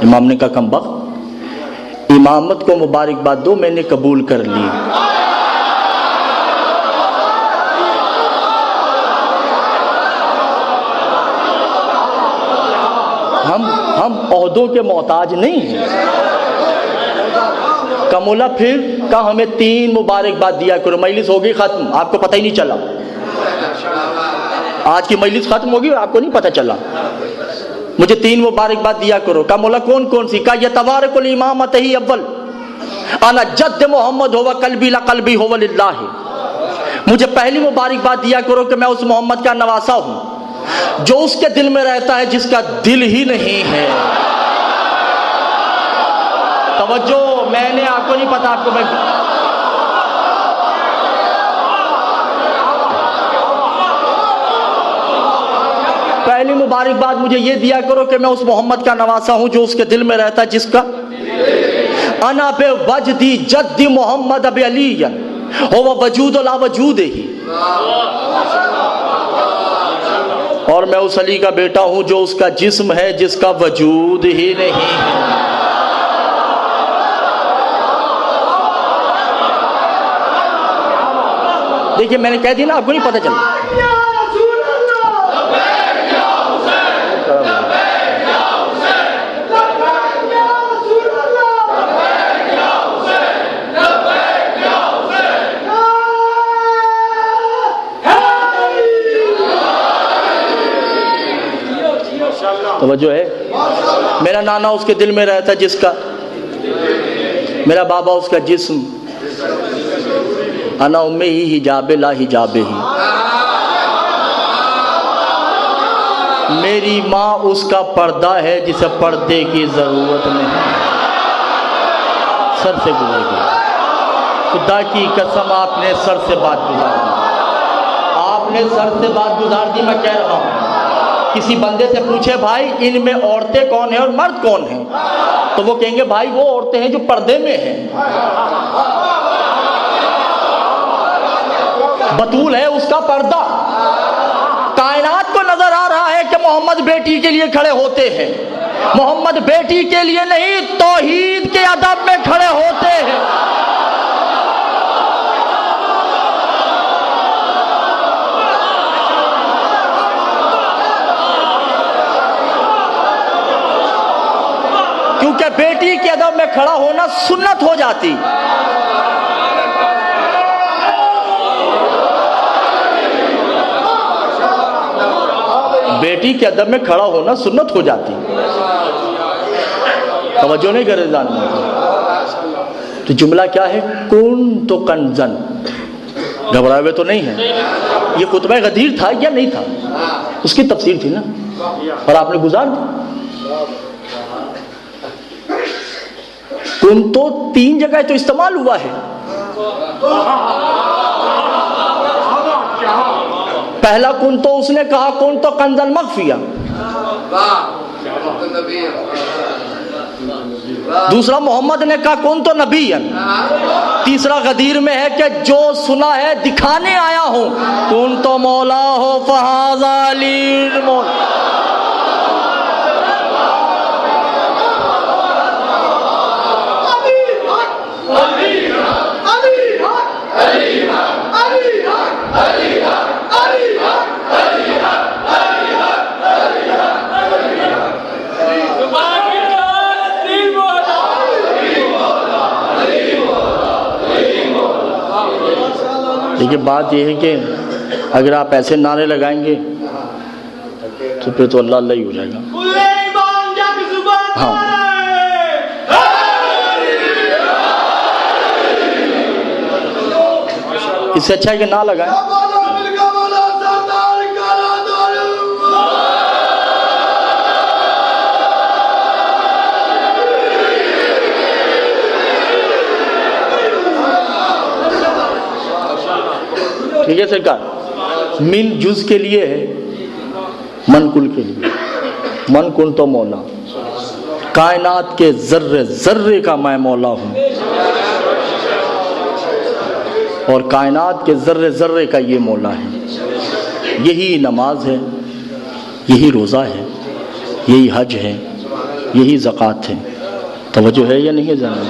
امام نے کہا کم بخت امامت کو مبارکباد دو میں نے قبول کر لی. ہم عہدوں کے محتاج نہیں ہیں. کمولا پھر کہا ہمیں 3 مبارکباد دیا کرو. مجلس ہوگی ختم آپ کو پتہ ہی نہیں چلا. آج کی مجلس ختم ہوگی اور آپ کو نہیں پتہ چلا. مجھے 3 مبارکباد دیا کرو. کہا مولا کون کون سی؟ کہا یہ تبارک الامامت ہی اول انا جد محمد ہوا قلبی لقلبی ہوا للہ. مجھے پہلی مبارکباد دیا کرو کہ میں اس محمد کا نواسا ہوں جو اس کے دل میں رہتا ہے جس کا دل ہی نہیں ہے. توجہ میں نے آپ کو نہیں پتا آپ کو میں پہلی مبارکباد مجھے یہ دیا کرو کہ میں اس محمد کا نواسا ہوں جو اس کے دل میں رہتا ہے جس کا انا بے وجدی جدی محمد اب علی ہوا وجود لا وجود ہی. اور میں اس علی کا بیٹا ہوں جو اس کا جسم ہے جس کا وجود ہی نہیں ہے. دیکھیے میں نے کہہ دیا نا آپ کو نہیں پتہ چلا. توجہ ہے. میرا نانا اس کے دل میں رہتا جس کا میرا بابا اس کا جسم انا امی ہی حجاب لا حجاب ہی. میری ماں اس کا پردہ ہے جسے پردے کی ضرورت نہیں. سر سے گزر گئی. خدا کی قسم آپ نے سر سے بات گزار دی. آپ نے سر سے بات گزار دی. میں کہہ رہا ہوں کسی بندے سے پوچھے بھائی ان میں عورتیں کون ہیں اور مرد کون ہیں تو وہ کہیں گے بھائی وہ عورتیں ہیں جو پردے میں ہیں. بطول ہے اس کا پردہ. کائنات کو نظر آ رہا ہے کہ محمد بیٹی کے لیے کھڑے ہوتے ہیں. محمد بیٹی کے لیے نہیں توحید کے ادب میں کھڑے ہوتے ہیں. کیونکہ بیٹی کے ادب میں کھڑا ہونا سنت ہو جاتی. بیٹی کے ادب میں کھڑا ہونا سنت ہو جاتی. توجہ نہیں کرے جان. تو جملہ کیا ہے؟ کن تو کنزن. گھبرائے ہوئے تو نہیں ہے. یہ خطبہ غدیر تھا یا نہیں تھا؟ اس کی تفسیر تھی نا اور آپ نے گزار دی. کن تو 3 جگہ تو استعمال ہوا ہے. پہلا کن تو اس نے کہا کن تو کنزل مخفیہ. دوسرا محمد نے کہا کن تو نبی. تیسرا غدیر میں ہے کہ جو سنا ہے دکھانے آیا ہوں. کن تو مولا ہو فہذا علی مولا. لیکن بات یہ ہے کہ اگر آپ ایسے نعرے لگائیں گے تو پھر تو اللہ اللہ ہی ہو جائے گا. ہاں اس سے اچھا ہے کہ نہ لگائیں. ٹھیک ہے سرکار. من جز کے لیے ہے من کل کے لیے. من کن تو مولا. کائنات کے ذرے ذرے کا میں مولا ہوں. اور کائنات کے ذرے ذرے کا یہ مولا ہے. یہی نماز ہے، یہی روزہ ہے، یہی حج ہے، یہی زکوٰۃ ہے. توجہ ہے یا نہیں ہے جناب؟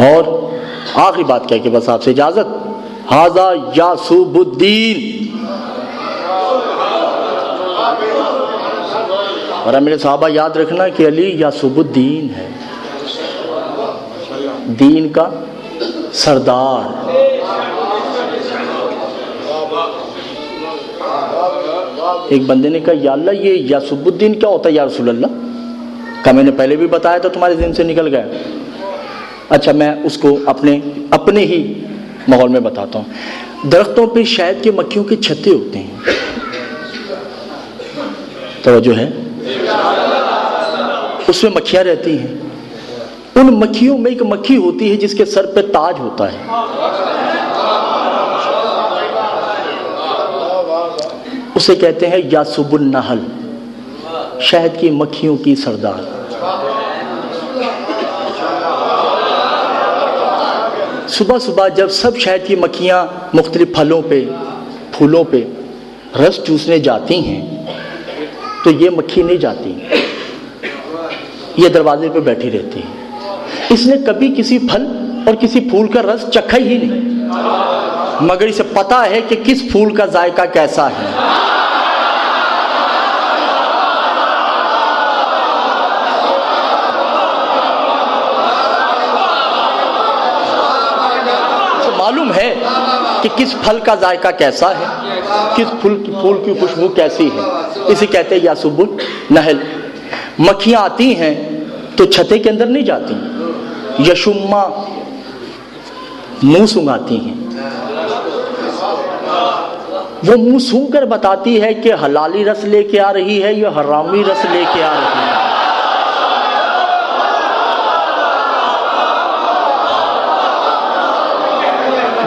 اور آخری بات کہہ کے بس آپ سے اجازت. ھذا یعصب الدین. اور میرے صحابہ یاد رکھنا کہ علی یعصب الدین ہے، دین کا سردار. ایک بندے نے کہا یا اللہ یہ یعصب الدین کیا ہوتا ہے یا رسول اللہ؟ کہا میں نے پہلے بھی بتایا تو تمہارے ذہن سے نکل گیا. اچھا میں اس کو اپنے ہی ماحول میں بتاتا ہوں. درختوں پہ شہد کے مکھیوں کے چھتے ہوتے ہیں. توجہ ہے؟ اس میں مکھیاں رہتی ہیں. ان مکھیوں میں ایک مکھی ہوتی ہے جس کے سر پہ تاج ہوتا ہے. اسے کہتے ہیں یعصب النحل، شہد کی مکھیوں کی سردار. صبح صبح جب سب شہد کی مکھیاں مختلف پھلوں پہ پھولوں پہ رس چوسنے جاتی ہیں تو یہ مکھی نہیں جاتی، یہ دروازے پہ بیٹھی رہتی ہے. اس نے کبھی کسی پھل اور کسی پھول کا رس چکھا ہی نہیں، مگر اسے پتا ہے کہ کس پھول کا ذائقہ کیسا ہے. معلوم ہے کہ کس پھل کا ذائقہ کیسا ہے، کس پھول کی خوشبو کیسی ہے. اسے کہتے ہیں یعصب النحل. مکھیاں آتی ہیں تو چھتے کے اندر نہیں جاتی، یشما منہ سونگاتی ہیں. وہ منہ سونگ کر بتاتی ہے کہ حلالی رس لے کے آ رہی ہے یا حرامی رس لے کے آ رہی ہے.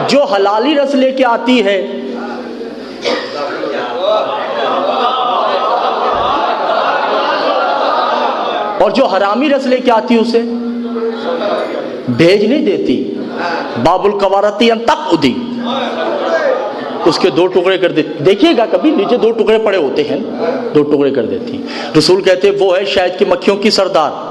جو حلالی رس لے کے آتی ہے اور جو حرامی رس لے کے آتی ہے اسے بھیج نہیں دیتی. باب القوارتی ان تقعدی، اس کے 2 ٹکڑے کر دیتی. دیکھیے گا کبھی نیچے 2 ٹکڑے پڑے ہوتے ہیں، 2 ٹکڑے کر دیتی. رسول کہتے ہیں وہ ہے شہد کی مکھیوں کی سردار.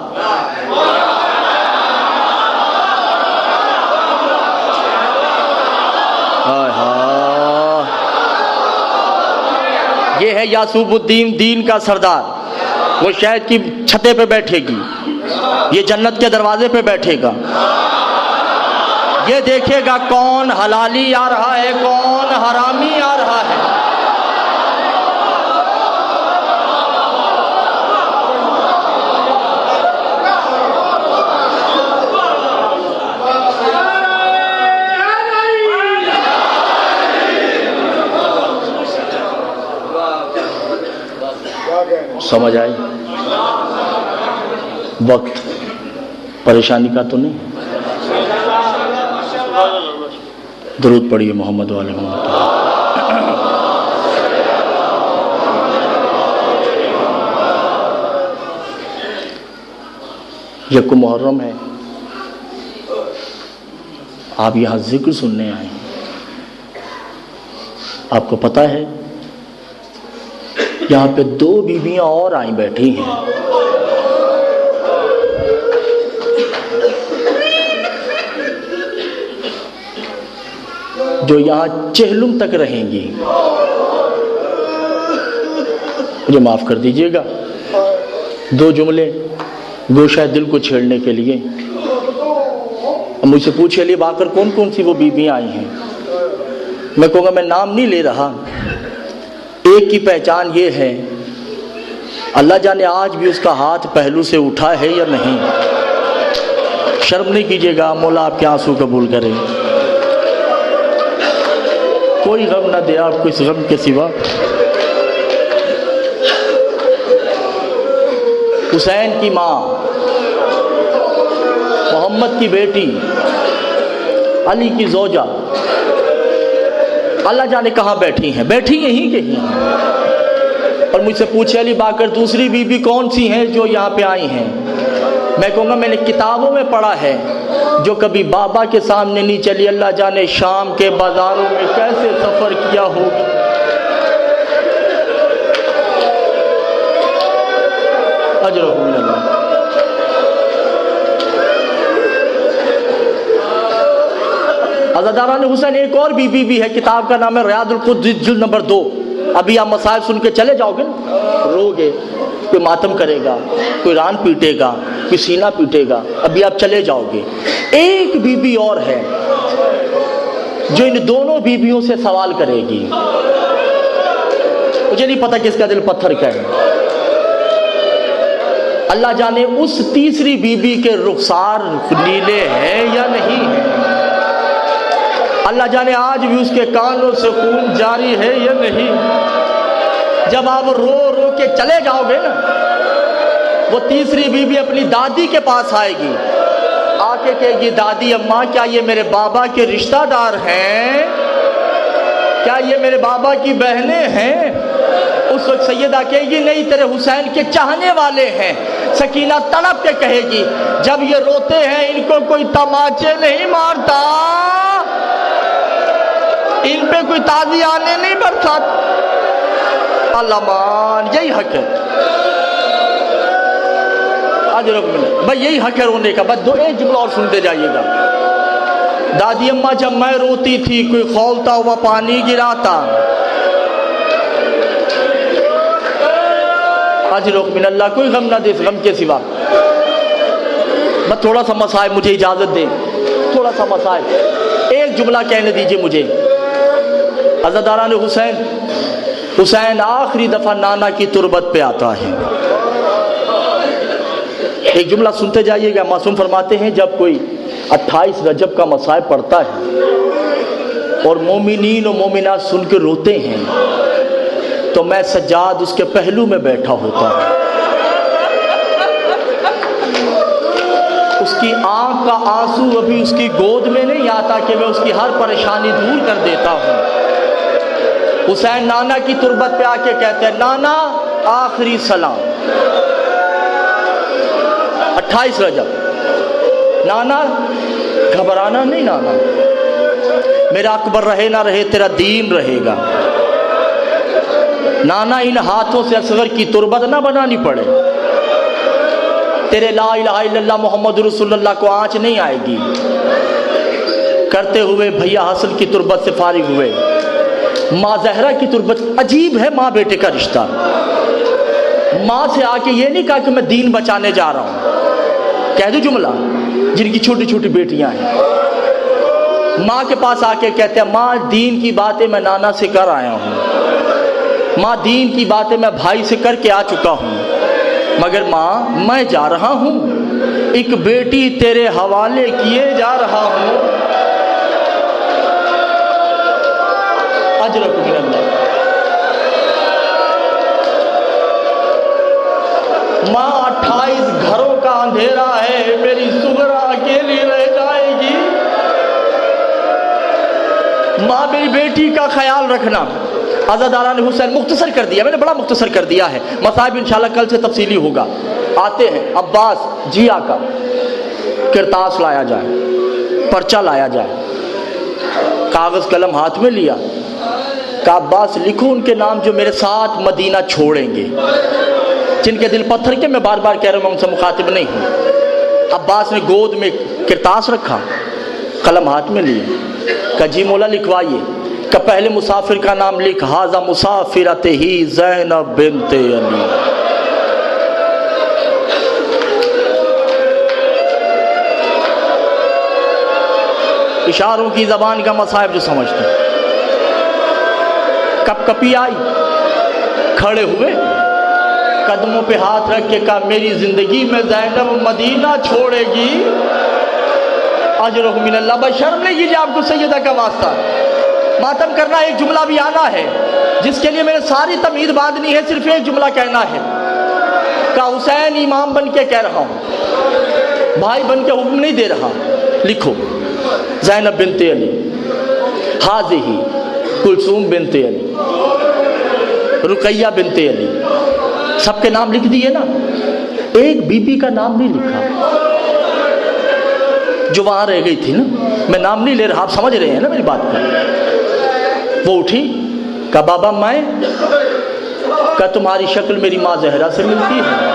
یہ ہے یعصب الدین، دین کا سردار. وہ شہد کی چھتے پہ بیٹھے گی، یہ جنت کے دروازے پہ بیٹھے گا. یہ دیکھے گا کون حلالی آ رہا ہے کون حرامی آ رہا ہے. سمجھ آئی؟ وقت پریشانی کا تو نہیں. درود پڑھیے محمد والے محمد. یکم محرم ہے، آپ یہاں ذکر سننے آئے ہیں. آپ کو پتہ ہے یہاں پہ 2 بیویاں اور آئی بیٹھی ہیں. جو یہاں چہلم تک رہیں گی. مجھے معاف کر دیجئے گا 2 جملے گوشہ دل کو چھیڑنے کے لیے. مجھ سے پوچھے علی باقر کون کون سی وہ بیویاں آئی ہیں؟ میں کہوں گا میں نام نہیں لے رہا. ایک کی پہچان یہ ہے، اللہ جانے آج بھی اس کا ہاتھ پہلو سے اٹھا ہے یا نہیں. شرم نہیں کیجیے گا، مولا آپ کے آنسو قبول کرے. کوئی غم نہ دے آپ کو اس غم کے سوا. حسین کی ماں، محمد کی بیٹی، علی کی زوجہ، اللہ جانے کہاں بیٹھی ہیں، بیٹھی یہیں کہیں. اور مجھ سے پوچھے علی باقر دوسری بیوی کون سی ہیں جو یہاں پہ آئی ہیں؟ میں کہوں گا میں نے کتابوں میں پڑھا ہے جو کبھی بابا کے سامنے نہیں چلی، اللہ جانے شام کے بازاروں میں کیسے سفر کیا ہوگا۔ اجرہ من اللہ۔ عزاداران حسین ایک اور بی بی بھی ہے، کتاب کا نام ہے ریاض القدس جلد نمبر 2۔ ابھی آپ مسائل سن کے چلے جاؤ گے نا، رو گے، کوئی ماتم کرے گا، کوئی ران پیٹے گا، کوئی سینہ پیٹے گا، ابھی آپ چلے جاؤ گے۔ ایک بی بی اور ہے جو ان دونوں بیویوں سے سوال کرے گی۔ مجھے نہیں پتا کس کا دل پتھر کا ہے، اللہ جانے اس تیسری بیوی کے رخسار نیلے ہیں یا نہیں ہیں، اللہ جانے آج بھی اس کے کانوں سے خون جاری ہے یا نہیں۔ جب آپ رو رو کے چلے جاؤ گے نا، وہ تیسری بیوی اپنی دادی کے پاس آئے گی، آ کے کہے گی دادی اماں کیا یہ میرے بابا کے رشتہ دار ہیں؟ کیا یہ میرے بابا کی بہنیں ہیں؟ اس وقت سیدہ کہے گی نہیں، تیرے حسین کے چاہنے والے ہیں۔ سکینہ تڑپ کے کہے گی جب یہ روتے ہیں ان کو کوئی تماچے نہیں مارتا، ان پہ کوئی تازیانے نہیں برساتا۔ اللہ مان، یہی حق ہے بھائی، یہی حق ہے رونے کا۔ بس دو ایک جملہ اور سنتے جائیے گا۔ دادی اماں جب میں روتی تھی کوئی کھولتا ہوا پانی گراتا، اجر من اللہ، کوئی غم نہ دے اس غم کے سوا۔ بس تھوڑا سا مسائل مجھے اجازت دیں، تھوڑا سا مسائل، ایک جملہ کہنے دیجئے مجھے۔ عزاداران حسین، حسین آخری دفعہ نانا کی تربت پہ آتا ہے۔ ایک جملہ سنتے جائیے گا۔ معصوم فرماتے ہیں جب کوئی 28 رجب کا مصائب پڑتا ہے اور مومنین و مومنات سن کے روتے ہیں تو میں سجاد اس کے پہلو میں بیٹھا ہوتا ہوں، اس کی آنکھ کا آنسو ابھی اس کی گود میں نہیں آتا کہ میں اس کی ہر پریشانی دور کر دیتا ہوں۔ حسین نانا کی تربت پہ آ کے کہتے ہیں نانا آخری سلام، 28 رجب، نانا گھبرانا نہیں، نانا میرا اکبر رہے نہ رہے تیرا دین رہے گا، نانا ان ہاتھوں سے اصغر کی تربت نہ بنانی پڑے، تیرے لا الہ الا اللہ محمد رسول اللہ کو آنچ نہیں آئے گی۔ کرتے ہوئے بھیا حسن کی تربت سے فارغ ہوئے، ماں زہرا کی تربت، عجیب ہے ماں بیٹے کا رشتہ۔ ماں سے آ کے یہ نہیں کہا کہ میں دین بچانے جا رہا ہوں، کہہ دو جملہ، جن کی چھوٹی چھوٹی بیٹیاں ہیں، ماں کے پاس آ کے کہتے ہیں ماں دین کی باتیں میں نانا سے کر آیا ہوں، ماں دین کی باتیں میں بھائی سے کر کے آ چکا ہوں، مگر ماں میں جا رہا ہوں، ایک بیٹی تیرے حوالے کیے جا رہا ہوں۔ اجرکم من اللہ۔ ماں 28 گھروں کا اندھیرا ہے، میری سغرا اکیلی رہ جائے گی، ماں میری بیٹی کا خیال رکھنا۔ عزاداران حسین مختصر کر دیا میں نے، بڑا مختصر کر دیا ہے، مصائب انشاءاللہ کل سے تفصیلی ہوگا۔ آتے ہیں عباس جی آقا، کرتاس لایا جائے، پرچہ لایا جائے، کاغذ قلم ہاتھ میں لیا، کہا عباس لکھو ان کے نام جو میرے ساتھ مدینہ چھوڑیں گے، جن کے دل پتھر کے، میں بار بار کہہ رہا ہوں میں ان سے مخاطب نہیں ہوں۔ عباس نے گود میں کرتاس رکھا، قلم ہاتھ میں لیا، کہا جی مولا لکھوائیے، کہ پہلے مسافر کا نام لکھ، ھذا مسافرت ہی زینب بنت علی۔ اشاروں کی زبان کا مصائب جو سمجھتے ہیں۔ کپ کپی آئی، کھڑے ہوئے، قدموں پہ ہاتھ رکھ کے کہا میری زندگی میں زینب مدینہ چھوڑے گی، اجرہ من اللہ۔ بس شرم نہیں کیجیے، آپ کو سیدہ کا واسطہ ماتم کرنا، ایک جملہ بھی آنا ہے جس کے لیے میں نے ساری تمہید باندھنی ہے، صرف ایک جملہ کہنا ہے۔ کہا حسین امام بن کے کہہ رہا ہوں، بھائی بن کے حکم نہیں دے رہا، لکھو زینب بنت علی، ہذہ کلثوم بنت علی، رقیہ بنت علی، سب کے نام لکھ دیے نا، ایک بی بی کا نام نہیں لکھا۔ جو وہاں رہ گئی تھی نا، میں نام نہیں لے رہا، آپ سمجھ رہے ہیں نا میری بات کو، وہ اٹھی، کہا بابا میں، کہا تمہاری شکل میری ماں زہرا سے ملتی ہے۔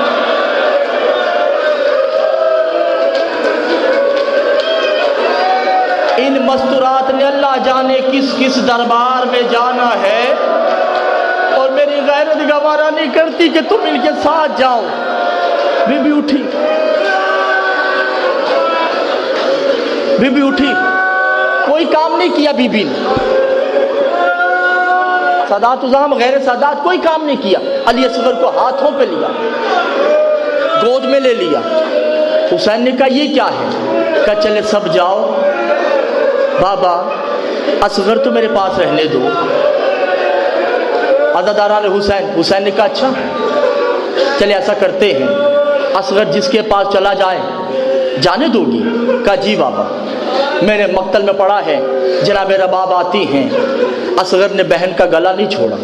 ان مستورات نے اللہ جانے کس کس دربار میں جانا ہے، اور میری غیرت گوارا نہیں کرتی کہ تم ان کے ساتھ جاؤ۔ بی بی اٹھی، بی بی اٹھی، کوئی کام نہیں کیا بی بی نے، سادات عظام غیر سادات کوئی کام نہیں کیا۔ علی اصغر کو ہاتھوں پہ لیا، گود میں لے لیا۔ حسین نے کہا یہ کیا ہے؟ کہا چلے سب جاؤ، بابا اصغر تو میرے پاس رہنے دو۔ عزاداران حسین نے کہا اچھا چلے ایسا کرتے ہیں، اصغر جس کے پاس چلا جائے جانے دو گی؟ کہا جی بابا، میں نے مقتل میں پڑھا ہے جناب رباب آتی ہیں، اصغر نے بہن کا گلا نہیں چھوڑا۔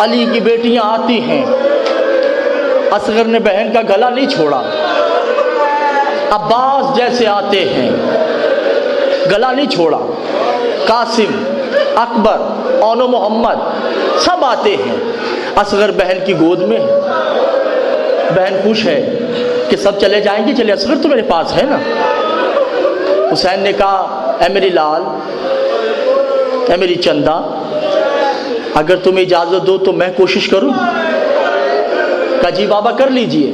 علی کی بیٹیاں آتی ہیں، اصغر نے بہن کا گلا نہیں چھوڑا۔ عباس جیسے آتے ہیں، گلا نہیں چھوڑا۔ قاسم، اکبر، اونو محمد سب آتے ہیں، اصغر بہن کی گود میں، بہن خوش ہے کہ سب چلے جائیں گے، چلے اصغر تو میرے پاس ہے نا۔ حسین نے کہا اے میری لال، اے میری چندہ، اگر تم اجازت دو تو میں کوشش کروں؟ کہا جی بابا کر لیجئے۔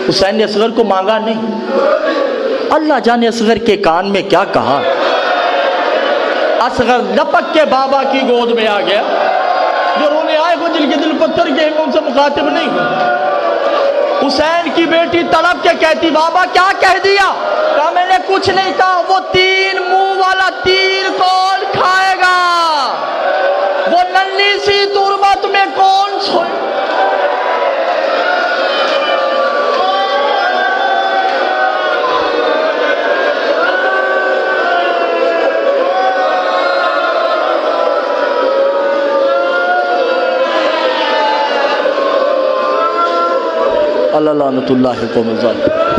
حسین نے اصغر کو مانگا نہیں، اللہ جانے اصغر کے کان میں کیا کہا، اصغر لپک کے بابا کی گود میں آ گیا۔ جو رونے آئے وہ جن کے دل پتھر کے ہیں ان سے مخاطب نہیں ہوں۔ حسین کی بیٹی تڑپ کے کہتی بابا کیا کہہ دیا؟ کہا میں نے کچھ نہیں کہا، وہ تین منہ والا تیر کون کھائے گا؟ وہ ننھی سی تربت میں کون سوئے؟ اللہ لعنت اللہ قوم الظالمین۔